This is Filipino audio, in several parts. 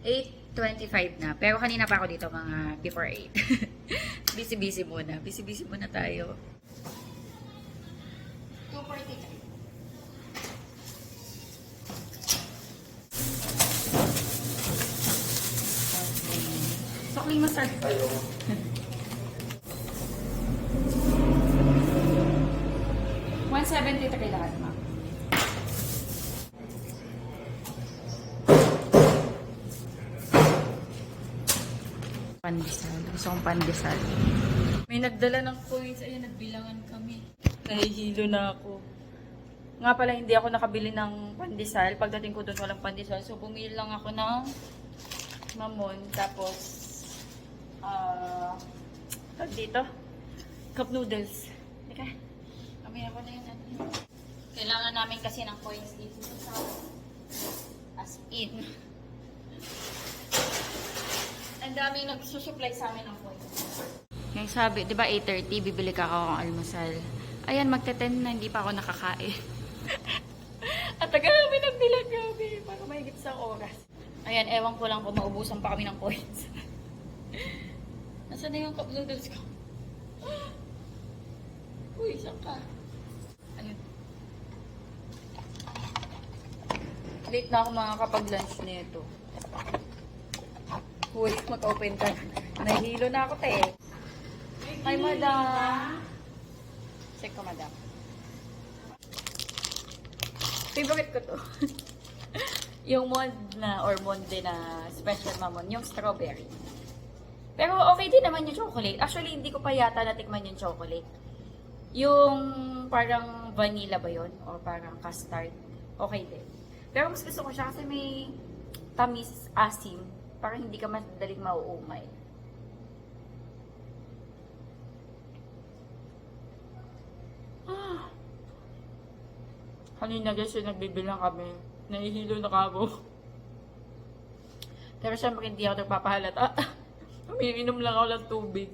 8:25 na. Pero kanina pa ako dito mga before 8. Busy-busy muna. Busy-busy muna tayo. 2:43. Sokling masarap. 173 lahat, ma'am. Pandesal. Gusto kong pandesal. May nagdala ng coins. Ayun, nagbilangan kami. Nahihilo na ako. Nga pala, hindi ako nakabili ng pandesal. Pagdating ko doon, walang pandesal. So, bumili lang ako ng mamon. Tapos, tag dito, cup noodles. Teka, kamaya ko na yun. Kailangan namin kasi ng coins dito sa as in. Ang daming nagsusupply sa amin ng coins. Yung sabi, di ba 8:30, bibili ka ako ng almusal. Ayan, magte-10 na, hindi pa ako nakakain. At tagal namin nagbilang gabi, para mahigit sa oras. Ayan, ewan ko lang kung maubusan pa kami ng coins. Nasaan na yung cup noodles ko? Uy, saan ka? Ayun. Late na ako makakapag-lunch nito. Uy, mag-open ka. Nahihilo na ako, te. Hi, madam. Check ko, madam. Favorite ko to. Yung monde na special mamon, yung strawberry. Pero okay din naman yung chocolate. Actually, hindi ko pa yata natikman yung chocolate. Yung parang vanilla ba yun? O parang custard. Okay din. Pero mas gusto ko siya kasi may tamis, asim. Parang hindi ka madaling mauumay. Kanina guys, yung nagbibilang kami. Nahihilo na kamo. Pero syempre hindi ako nagpapahalata. Umiinom lang ako ng tubig.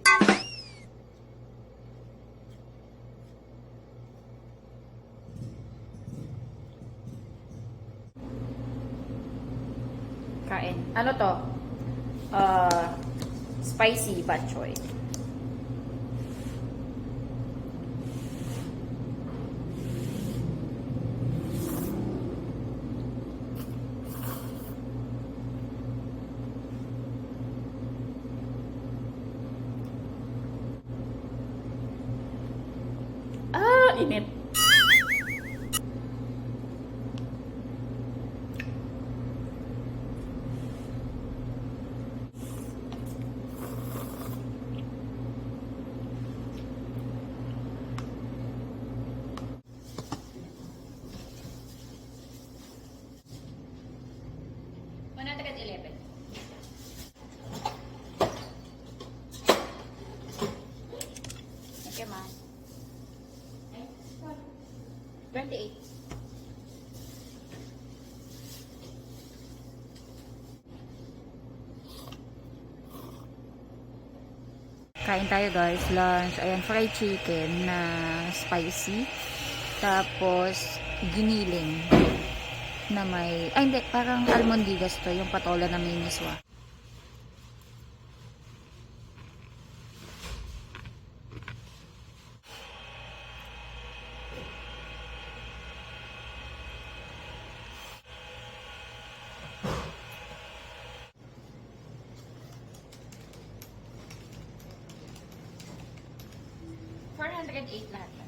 Kain. Ano to? Spicy bok choy. Init. Okay, ma. 28. Kain tayo guys, lunch. Ayan, fried chicken na spicy. Tapos, giniling na may, ay hindi, parang almondigas to, yung patola na may miswa. $408 lahat na.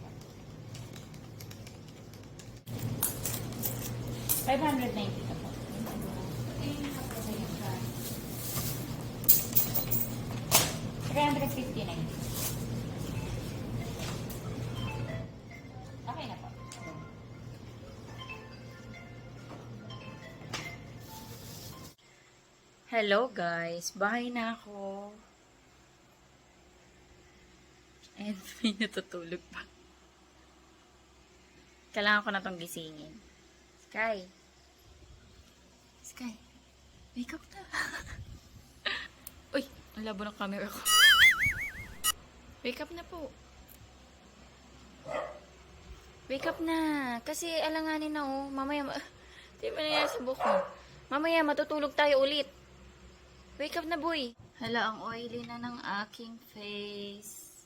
590 na po. 359. Okay na po. Hello guys, bahay na ako. And may natutulog pa. Kailangan ko na tong gisingin. Sky. Sky. Wake up na. Uy, ang labo ng camera ko. Wake up na po. Wake up na. Kasi alanganin na oh. Mamaya, di ba nangyari sa buhok mo? Mamaya matutulog tayo ulit. Wake up na, boy. Hala, ang oily na ng aking face.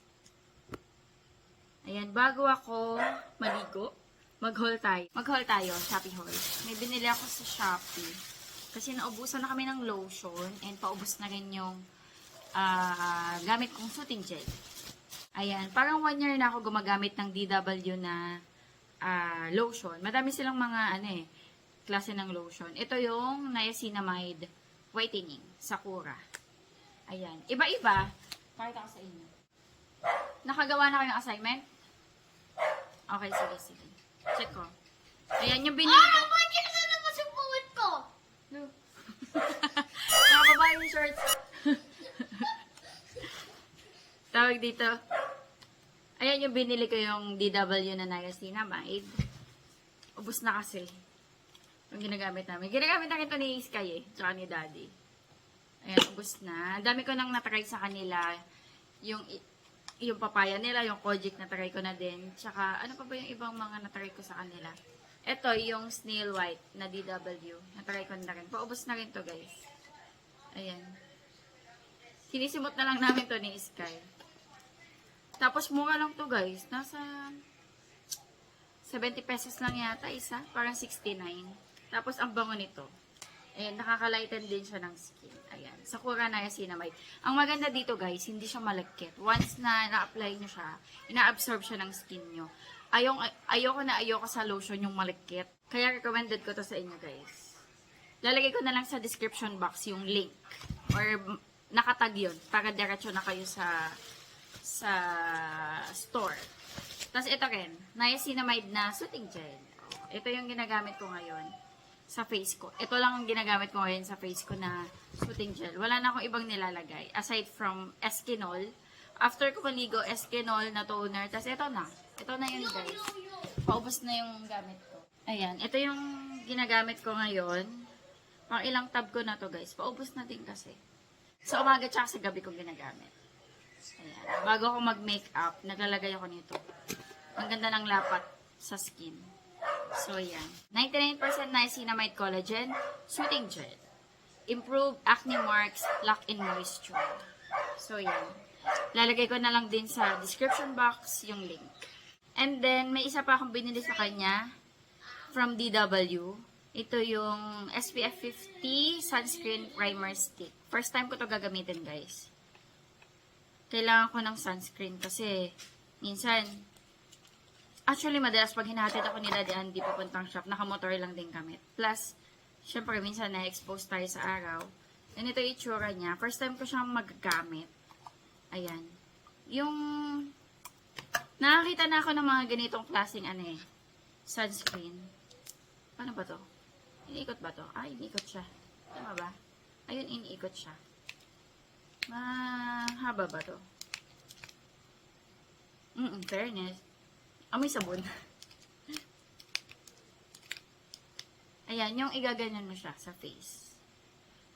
Ayan, bago ako maligo, mag-haul tayo. Mag-haul tayo, Shopee haul. May binili ako sa Shopee. Kasi naubusan na kami ng lotion and paubos na rin yung gamit kong soothing gel. Ayan, parang 1 year na ako gumagamit ng DW na lotion. Madami silang mga klase ng lotion. Ito yung niacinamide whitening, Sakura. Ayan, iba-iba. Pakita ko sa inyo. Nakagawa na kayo ng assignment? Okay, sige. Check ko. Ayan, yung binili ko. Ba't kinakalamas yung puwit ko? No. Nakababa yung shorts. Tawag dito. Ayan yung binili ko yung DW na niacinamide. Ubus na kasi. Yung ginagamit namin. Ginagamit namin ito ni Sky tsaka ni Daddy. Ayan, ubus na. Dami ko nang natry sa kanila. Yung papaya nila, yung kojic natry ko na din. Tsaka, ano pa ba yung ibang mga natry ko sa kanila? Ito, yung Snail White na DW. Natry ko na rin. Paubos na rin to, guys. Ayan. Sinisimot na lang namin to ni Sky. Tapos, mura lang to, guys. Nasa 70 pesos lang yata isa. Parang 69. Tapos, ang bango nito. Ayan, nakakalighten din siya ng skin. Ayan, Sakura niacinamide. Ang maganda dito, guys, hindi siya malagkit. Once na na-apply nyo siya, ina-absorb siya ng skin nyo. Ayoko sa lotion yung malagkit. Kaya recommended ko to sa inyo, guys. Lalagay ko na lang sa description box yung link. Or nakatag yun. Para diretso na kayo sa store. Tapos ito rin, niacinamide na soothing gel. Ito yung ginagamit ko ngayon sa face ko. Ito lang ang ginagamit ko ngayon sa face ko na soothing gel. Wala na akong ibang nilalagay. Aside from Eskinol. After ko maligo, Eskinol na toner. Tapos ito na. Ito na yun, guys. Paubos na yung gamit ko. Ayan. Ito yung ginagamit ko ngayon. Pang ilang tab ko na to, guys. Paubos na din kasi. Sa umaga tsaka sa gabi ko ginagamit. Ayan. Bago ako mag-makeup, naglalagay ako nito. Ang ganda ng lapat sa skin. So, yan. 99% niacinamide collagen, soothing gel. Improve acne marks, lock-in moisture. So, yan. Lalagay ko na lang din sa description box yung link. And then, may isa pa akong binili sa kanya from DW. Ito yung SPF 50 Sunscreen Primer Stick. First time ko to gagamitin, guys. Kailangan ko ng sunscreen kasi minsan, actually, madalas pag hinahatid ako ni Daddy Andy papuntang shop, nakamotor lang din kami. Plus, syempre, minsan na-expose tayo sa araw. Ganito yung itsura niya. First time ko siyang magagamit. Ayan. Yung, nakakita na ako ng mga ganitong klaseng sunscreen. Paano ba to? Iniikot ba to? Iniikot siya. Tama ba? Ayun, iniikot siya. Mahaba ba to? Fairness. Amoy sabon. Ayan, yung igaganyan mo siya sa face.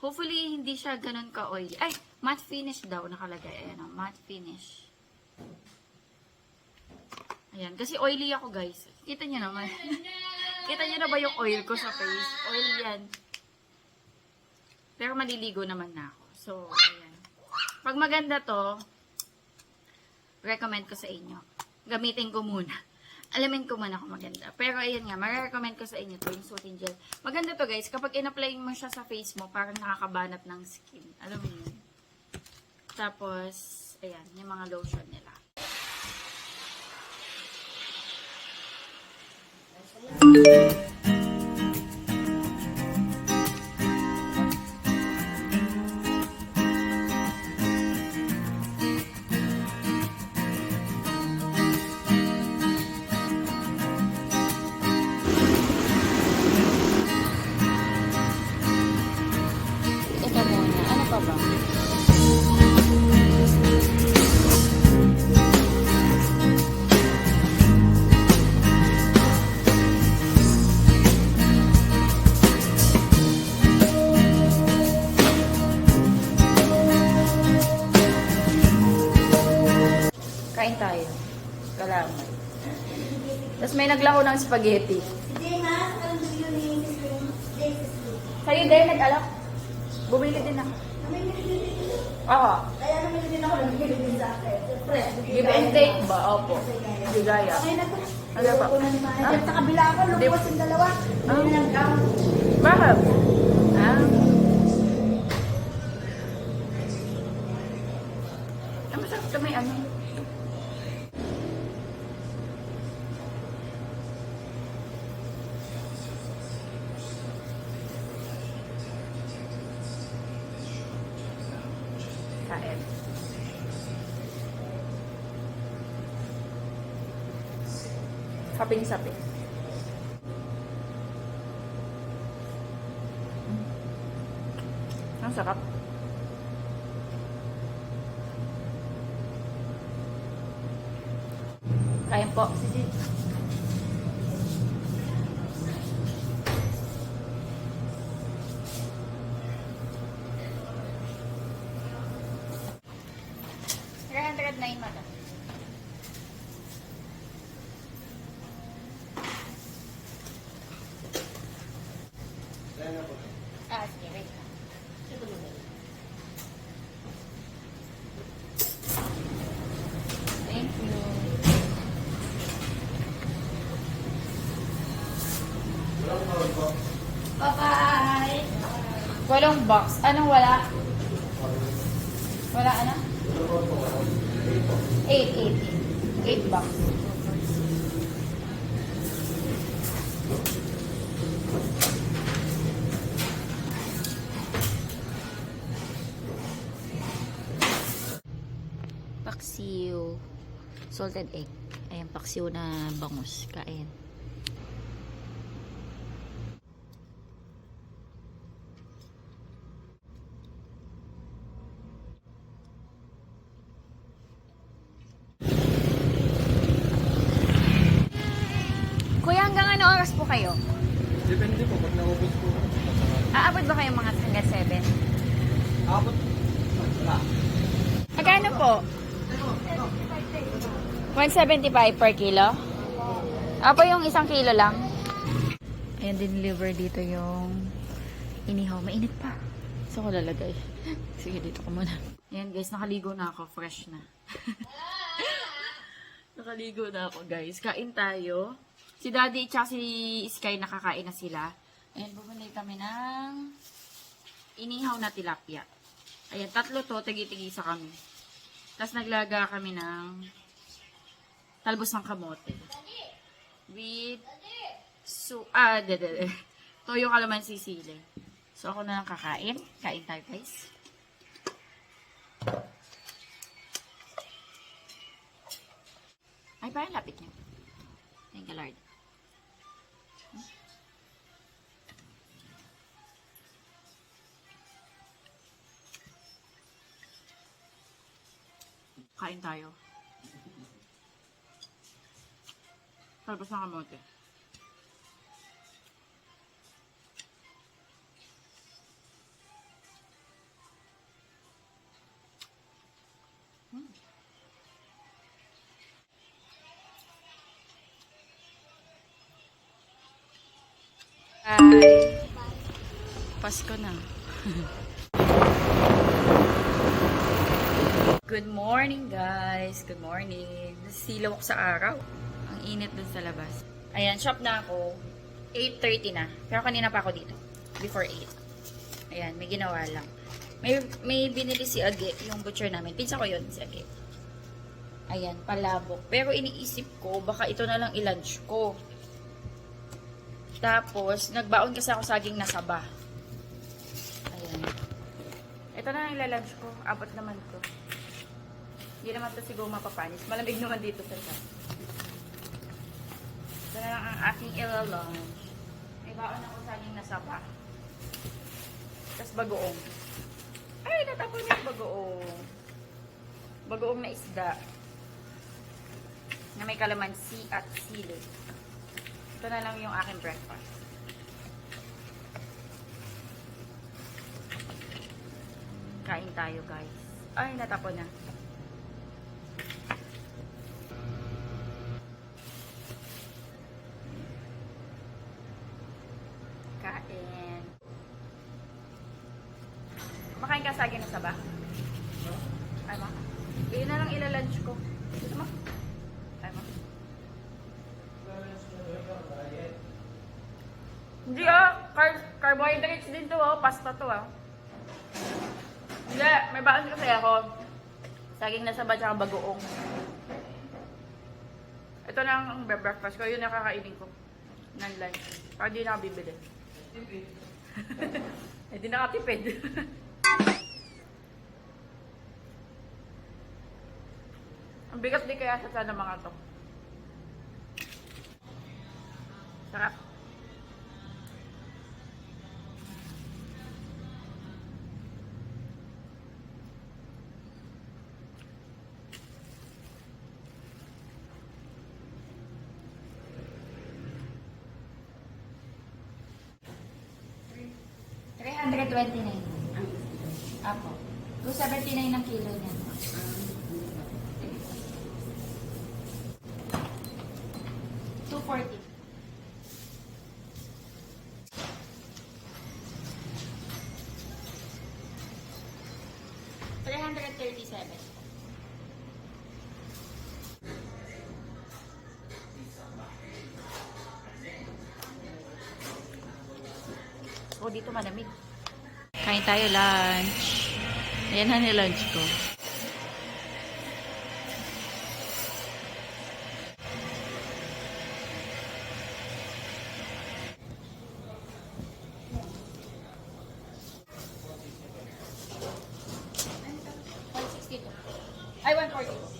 Hopefully, hindi siya ganun ka-oily. Ay, matte finish daw nakalagay. Ayan o, matte finish. Ayan, kasi oily ako, guys. Kita nyo naman. Kita nyo na ba yung oil ko sa face? Oil yan. Pero maliligo naman na ako. So, ayan. Pag maganda to, recommend ko sa inyo. Gamitin ko muna. Alamin ko muna kung maganda. Pero ayan nga, marirecommend ko sa inyo to yung soothing gel. Maganda to, guys. Kapag in-apply mo siya sa face mo, parang nakakabanat ng skin. Alam mo yun. Tapos, ayan, yung mga lotion nila. Kain tayo. Kalaman. Tapos may naglako ng spaghetti. Sa'yo din, nag-alak. Bumili din ako. Oo. Kaya naman din ako nabigyan din sa akin. Siyempre, Give and take ba? Opo. Bigaya. Okay na to. Ano ba? Loko na ni Manager. Sa kabila ako, lupos yung dalawa. Hindi na lang gown. Bakit? Ah. Ang masarap ito may ano. Kain. Saping-saping. Ang sarap. Kain po. $309 madam. Ah, sige, wait lang. Thank you. Bye-bye! Walang box. Anong wala? Wala ano? 8 box. Paksiw. Salted egg. Ayan, paksiw na bangus. Kain. Kuya, hanggang ano oras po kayo? Depende po, pag naubos po. Aabot ba kayo mga hanggang 7? Abot. Wala. Magkano po? 175 per kilo? Apo yung 1 kilo lang? Ayan, din-deliver dito yung inihaw. Mainit pa. So, ko lalagay. Sige, dito ko muna. Ayan guys, nakaligo na ako. Fresh na. Nakaligo na ako guys. Kain tayo. Si Daddy at si Sky nakakain na sila. Ayan, bumili kami ng inihaw na tilapia. Ayan, 3 to, tagi-tigisa kami. Tapos naglaga kami ng talbos ng kamote. With toyo kalamansi sili. So, ako na lang kakain. Kain tayo, guys. Ay, parang lapit niya. Thank you, Lord. Kain tayo. Talbos ng kamote. Bye. Pasko na. Good morning, guys. Good morning. Nasilaw ako sa araw. Ang init dun sa labas. Ayan, shop na ako. 8:30 na. Pero kanina pa ako dito. Before 8. Ayan, may ginawa lang. May binili si Age, yung butcher namin. Pinsa ko yun, si Age. Ayan, palabok. Pero iniisip ko, baka ito na lang i-lunch ko. Tapos, nagbaon kasi ako saging na saba. Ayan. Ito na lang ilalunch ko. Abot naman to. Hindi naman to siguro mapapanis. Malamig naman dito sa shop. Ito na lang ang aking ilalunch. May baon ako saging na saba. Tapos bagoong. Ay, natapon yung bagoong. Bagoong na isda. Na may kalamansi at sili. Ito na lang yung aking breakfast. Kain tayo, guys. Ay, natapon na. Kain. Makain ka saging na saba? Ay, ma. Yun na lang ilalunch ko. Gusto mo? Ay, ma. Hindi carbohydrates din to pasta to Hindi, may baon kasi ako. Saging na saba tsaka bagoong. Ito na ang breakfast ko, yun nakakainin ko. Ng lunch. Para di na ako bibili. Hindi nakatipid. Ang bigat di kaya sa sana mga to. Sarap. $329. Apo. $279 ang kilo niya. $240. $337. O, dito malamig. Kain tayo lunch. Ayan na ni-lunch ko. Ay, 140.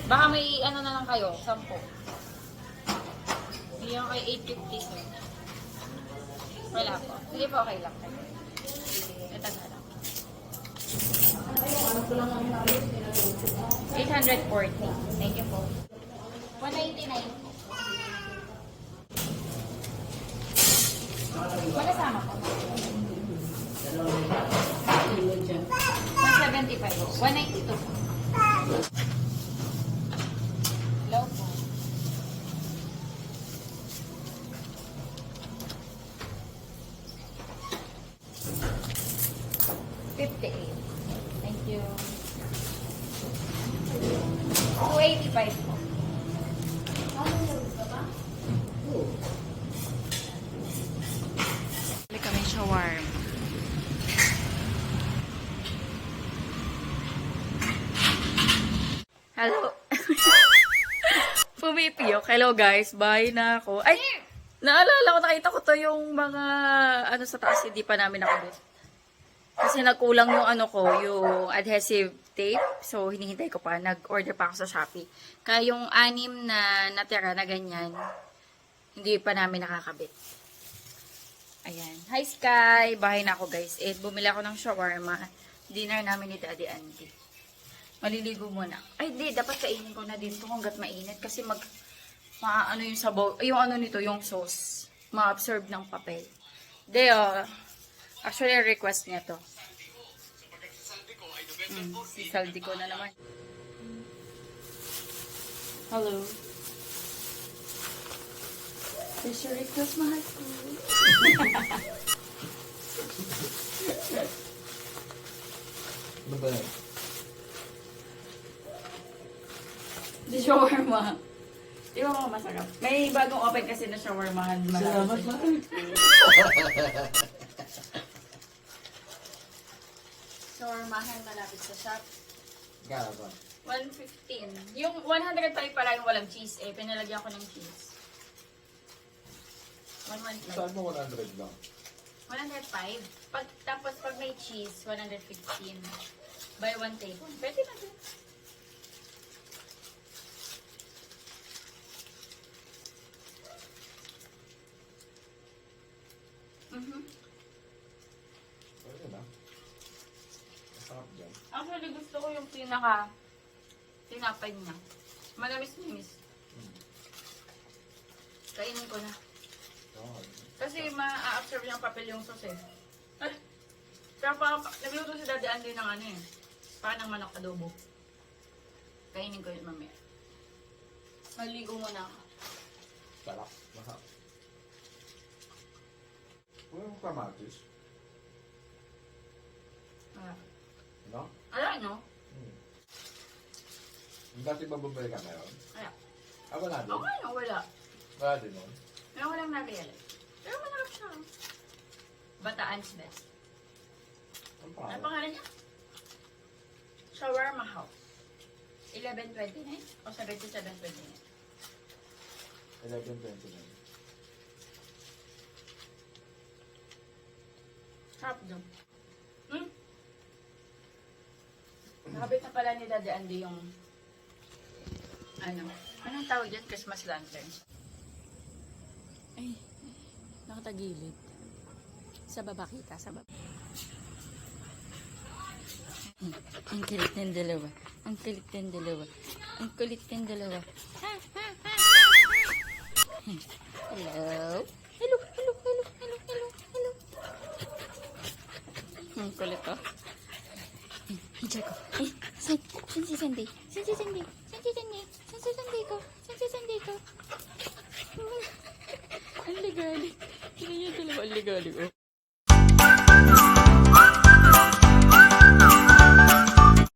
Baka may ano na lang kayo, 10. Yung kay 850 sir. Wala po. Sige po, okay lang. Ito na lang. 840. Thank you po. 199 po. Magkasama po. 175 po. 192 po. Hello po. $58. Thank you. 285 po. Bili kami shawarma. Hello. Pumipiyok. Hello guys. Bye na ako. Ay! Naalala ko, nakita ko to yung mga ano sa taas, hindi pa namin nakabit. Kasi nagkulang yung ano ko, yung adhesive tape. So, hinihintay ko pa. Nag-order pa ako sa Shopee. Kaya yung 6 na natira na ganyan, hindi pa namin nakakabit. Ayan. Hi Sky! Bahay na ako guys. Bumili ako ng shawarma. Dinner namin ni Daddy Andy. Maliligo muna. Ay, di. Dapat kainin ko na dito hanggat mainit. Kasi maano yung sabaw. Yung ano nito, yung sauce. Ma-absorb ng papel. Di, actually, request niya to. Si Saldico na naman. Hello. There's your request, mahal ko. Ano ba yan? Di shawarma. Di ba mga masarap? May bagong open kasi na shawarmahan. Salamat, mahal. Shawarmahan malapit sa shop. Gala ba? 115. Yung 105 pala yung walang cheese pinalagyan ko ng cheese. 115. Saan mo 100 lang? 105. Tapos pag may cheese, 115. Buy 1 table. Pwede na din. Pwede na. Masarap dyan. Actually, gusto ko yung tinapay niya. Manamis-namis. Kainin ko na. Oh, Kasi ma-absorb yung papel yung sauce Kaya pa, nagluto si Daddy Andy ng ano Parang ng manok adobo. Kainin ko yun mamaya. Maligo muna ako. Sarap. Masarap. Kung yung kamatis, Ah. no? Alay, no? Dati ba bumili ka ngayon? Ala. Ah, wala din. Okay, no, wala. Wala din nun. Pero walang nag-realize. Pero masarap siya. Bataan's best. Ang Ano pangalan? pangalan niya? Shawarma House. 11.29 o 77.29? 11.29. Sarap doon. Hmm? Nakabit na pala ni Daddy Andy yung anong tawag dyan? Christmas lantern. Ay, nakatagilid. Sa baba kita, sa baba. Ang kulit ng dalawa. Ang kulit ng dalawa. Ang kulit ng dalawa. Hello? Hello, hello, hello, hello, hello, hello. Ang kulit oh. Ay, Diyan ko. Ay, san si Sandy? San si Sandy? San si Sandy? San si Sandy ko? San si Sandy ko? Ang ligali. Tingnan niyo dalawa, ang ligali oh.